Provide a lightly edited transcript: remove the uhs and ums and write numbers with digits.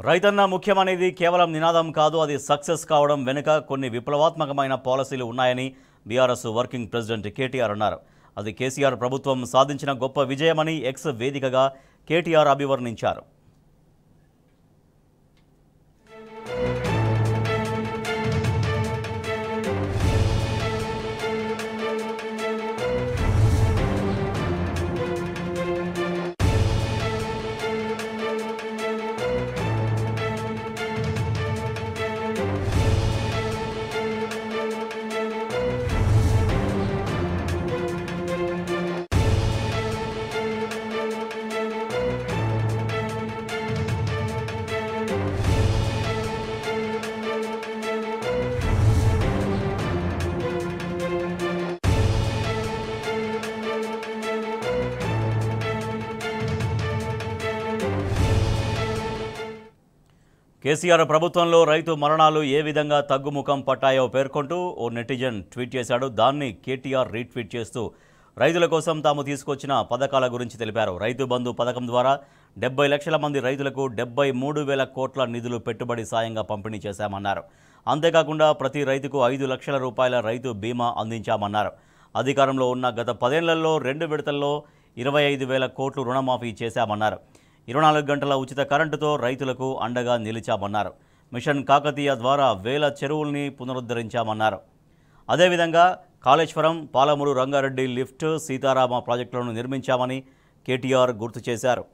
రైతన్న ముఖ్యమనేది కేవలం నినాదం కాదు, అది సక్సెస్ కావడం వెనుక కొన్ని విప్లవాత్మకమైన పాలసీలు ఉన్నాయని బీఆర్ఎస్ వర్కింగ్ ప్రెసిడెంట్ కేటీఆర్ అన్నారు. అది కేసీఆర్ ప్రభుత్వం సాధించిన గొప్ప విజయమని ఎక్స్ వేదికగా కేటీఆర్ అభివర్ణించారు. కేసీఆర్ ప్రభుత్వంలో రైతు మరణాలు ఏ విధంగా తగ్గుముఖం పట్టాయో పేర్కొంటూ ఓ నెటిజన్ ట్వీట్ చేశాడు. దాన్ని కేటీఆర్ రీట్వీట్ చేస్తూ రైతుల కోసం తాము తీసుకొచ్చిన పథకాల గురించి తెలిపారు. రైతు బంధు పథకం ద్వారా 70 లక్షల మంది రైతులకు 73,000 కోట్ల నిధులు పెట్టుబడి సాయంగా పంపిణీ చేశామన్నారు. అంతేకాకుండా ప్రతి రైతుకు 5 లక్షల రూపాయల రైతు బీమా అందించామన్నారు. అధికారంలో ఉన్న గత 10 ఏళ్లలో 2 విడతల్లో 25,000 కోట్లు రుణమాఫీ చేశామన్నారు. 24 గంటల ఉచిత కరెంటుతో రైతులకు అండగా నిలిచామన్నారు. మిషన్ కాకతీయ ద్వారా వేల చెరువుల్ని పునరుద్ధరించామన్నారు. అదేవిధంగా కాళేశ్వరం, పాలమూరు రంగారెడ్డి లిఫ్ట్, సీతారామ ప్రాజెక్టులను నిర్మించామని కేటీఆర్ గుర్తు చేశారు.